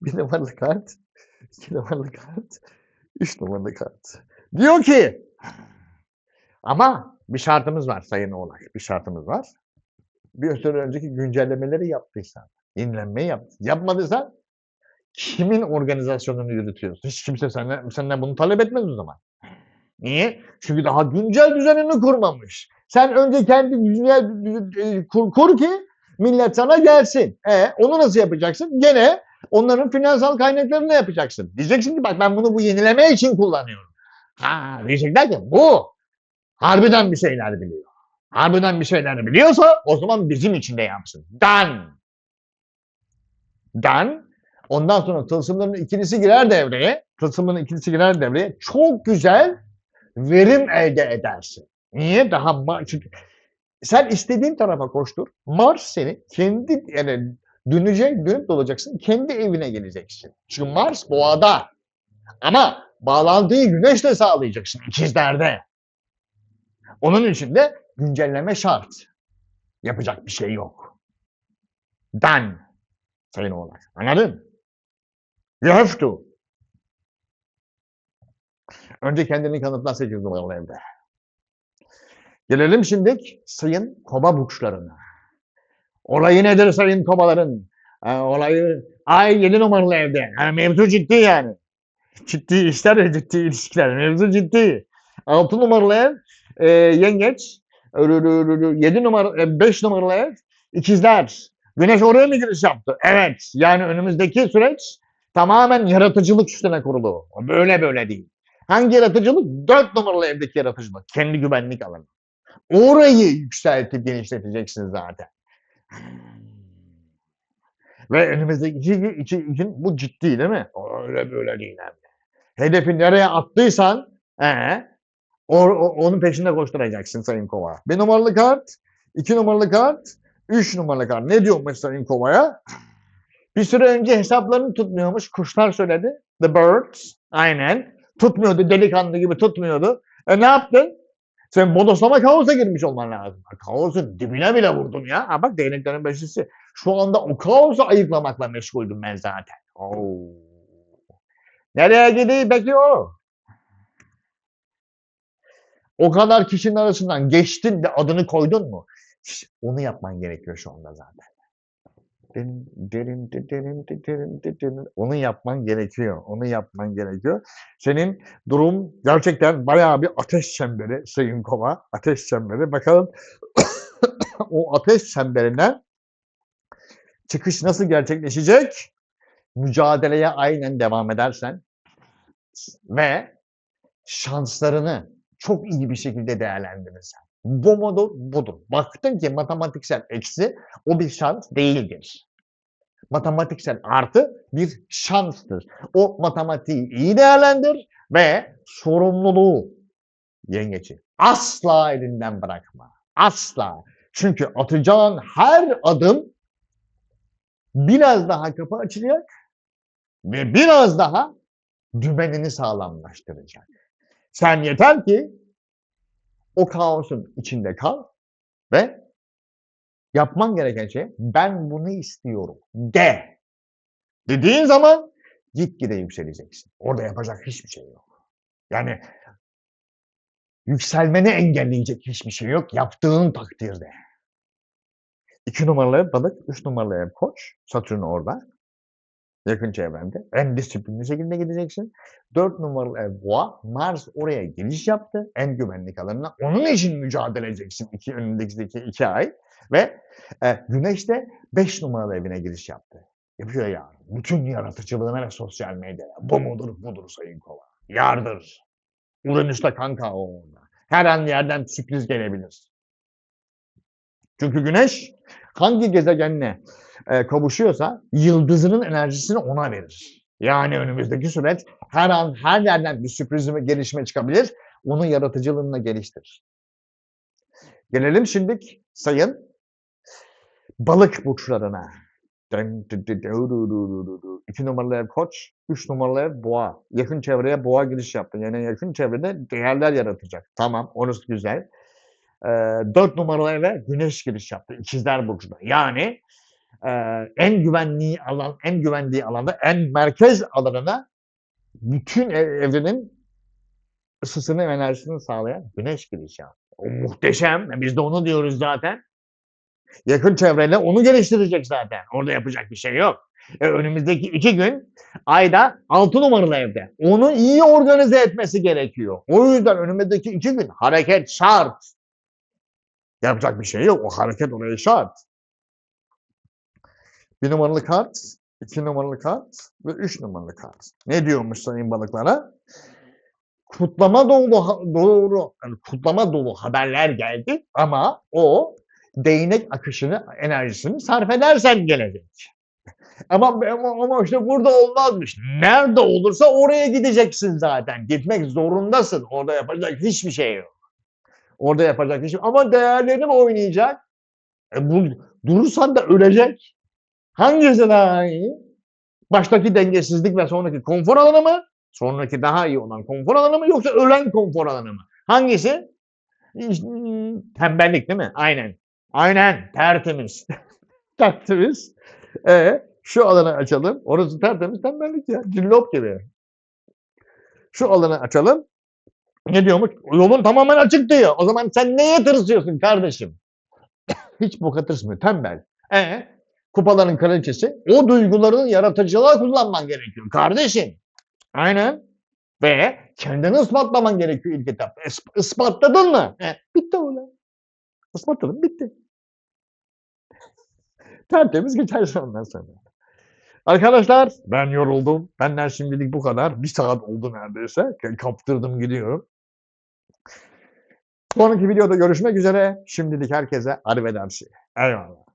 Bir numaralı kart, 2 numaralı kart, 3 numaralı kart. Diyor ki ama bir şartımız var Sayın Oğlak. Bir şartımız var. Bir süre önceki güncellemeleri yaptıysan, yenilenmeyi yapmadıysan kimin organizasyonunu yürütüyorsun? Hiç kimse senden bunu talep etmez o zaman. Niye? Çünkü daha güncel düzenini kurmamış. Sen önce kendi güncel kur ki millet sana gelsin. Onu nasıl yapacaksın? Gene onların finansal kaynaklarını yapacaksın. Diyeceksin ki bak ben bunu bu yenileme için kullanıyorum. Diyecekler ki bu harbiden bir şeyler biliyor. Harbiden bir şeyler biliyorsa o zaman bizim için de yapsın. Done. Done. Ondan sonra tılsımların ikilisi girer devreye. Tılsımların ikilisi girer devreye. Çok güzel verim elde edersin. Niye? Çünkü sen istediğin tarafa koştur. Mars seni kendi yani dönüp dolacaksın. Kendi evine geleceksin. Çünkü Mars boğada. Ama bağlantıyı Güneş'le sağlayacaksın. İkizlerde. Onun için de güncelleme şart. Yapacak bir şey yok. Done. Sayın Oğlak. Anladın? You have to. Önce kendini kanıtla 8 numaralı evde. Gelelim şimdi sayın kova burçlarına. Olayı nedir sayın kovaların? Olayı 7 numaralı evde. Mevzu ciddi yani. Ciddi işler ve ciddi ilişkiler. Mevzu ciddi. 6 numaralı ev yengeç. 7 numaralı 5 numaralı ev ikizler. Güneş oraya mı giriş yaptı? Evet. Yani önümüzdeki süreç tamamen yaratıcılık üstüne kurulu. Böyle değil. Hangi yaratıcılık? 4 numaralı evdeki yaratıcılık. Kendi güvenlik alanı. Orayı yükseltip genişleteceksin zaten. Ve önümüzdeki 2 gün bu ciddi değil mi? Öyle böyle değil abi. Hedefi nereye attıysan onun peşinde koşturacaksın sayın kova. 1 numaralı kart, 2 numaralı kart, 3 numaralı kart. Ne diyormuş sayın kovaya? Bir süre önce hesaplarını tutmuyormuş. Kuşlar söyledi. The birds. Aynen. Tutmuyordu. Delikanlı gibi tutmuyordu. Ne yaptın? Sen bodoslama kaosa girmiş olman lazım. Kaosun dibine bile vurdum ya. Bak değneklerin beşlisi. Şu anda o kaosu ayıklamakla meşguldüm ben zaten. Nereye gidiyor peki o? O kadar kişinin arasından geçtin de adını koydun mu? Onu yapman gerekiyor şu anda zaten. Onu yapman gerekiyor. Onu yapman gerekiyor. Senin durum gerçekten bayağı bir ateş çemberi sayın kova. Ateş çemberi. Bakalım o ateş çemberinden çıkış nasıl gerçekleşecek? Mücadeleye aynen devam edersen ve şanslarını çok iyi bir şekilde değerlendirirsen. Bu modu budur. Baktın ki matematiksel eksi o bir şans değildir. Matematiksel artı bir şanstır. O matematiği iyi değerlendir ve sorumluluğu yengeci asla elinden bırakma. Asla. Çünkü atacağın her adım biraz daha kapı açacak ve biraz daha dümenini sağlamlaştıracak. Sen yeter ki o kaosun içinde kal ve yapman gereken şey ben bunu istiyorum de. Dediğin zaman gitgide yükseleceksin. Orada yapacak hiçbir şey yok. Yani yükselmeni engelleyecek hiçbir şey yok yaptığın takdirde. 2 numaralı ev balık, 3 numaralı ev koç. Satürn orada. Yakın çevrende. En disiplinli şekilde gideceksin. 4 numaralı ev boğa. Mars oraya giriş yaptı. En güvenlik alanına. Onun için mücadele edeceksin önündeki 2 ay. Ve Güneş de 5 numaralı evine giriş yaptı. Yapıyor ya. Bütün yaratıcılığına ve sosyal medyaya. Bu mudur budur sayın kova. Yardır. Uranüs'te kanka o orada. Her an yerden sürpriz gelebilir. Çünkü Güneş hangi gezegenle kavuşuyorsa yıldızının enerjisini ona verir. Yani önümüzdeki süreç her an her yerden bir sürpriz ve gelişme çıkabilir. Onun yaratıcılığını geliştirir. Gelelim şimdi sayın balık burçlarına. 2 numaralı ev koç, 3 numaralı ev boğa. Yakın çevreye boğa giriş yaptı. Yani yakın çevrede değerler yaratacak. Tamam, orası güzel. 4 numaralı eve güneş giriş yaptı. İkizler burcunda. Yani en güvendiği alanda en merkez alanına bütün evrenin ısısını ve enerjisini sağlayan güneş giriş yaptı. O muhteşem. Biz de onu diyoruz zaten. Yakın çevreyle onu geliştirecek zaten. Orada yapacak bir şey yok. Önümüzdeki 2 gün ayda 6 numaralı evde. Onu iyi organize etmesi gerekiyor. O yüzden önümüzdeki 2 gün hareket şart. Yapacak bir şey yok. O hareket oraya şart. 1 numaralı kart, 2 numaralı kart ve 3 numaralı kart. Ne diyormuş sayın balıklara? Kutlama dolu haberler geldi ama o değnek akışını, enerjisini sarf edersen gelecek. Ama işte burada olmazmış. Nerede olursa oraya gideceksin zaten. Gitmek zorundasın. Orada yapacak hiçbir şey yok. Orada yapacak hiçbir ama değerlerin oynayacak. Durursan da ölecek. Hangisi daha iyi? Baştaki dengesizlik ve sonraki konfor alanı mı? Sonraki daha iyi olan konfor alanı mı yoksa ölen konfor alanı mı? Hangisi? Tembellik değil mi? Aynen. Aynen. Tertemiz. Tertemiz. Şu alanı açalım. Orası tertemiz tembellik ya. Cillop gibi. Şu alanı açalım. Ne diyormuş? Yolun tamamen açık diyor. O zaman sen neye tırsıyorsun kardeşim? Hiç boka tırsmıyor. Tembel. Kupaların kraliçesi. O duygularını yaratıcılığa kullanman gerekiyor kardeşim. Aynen. Ve kendini ispatlaman gerekiyor ilk etapta. Ispatladın mı? Bitti oğlum. Ispatladım. Bitti. Tertemiz geçersin ondan sonra. Arkadaşlar ben yoruldum. Benden şimdilik bu kadar. 1 saat oldu neredeyse. Kaptırdım gidiyorum. Sonraki videoda görüşmek üzere. Şimdilik herkese arrivederci. Eyvallah.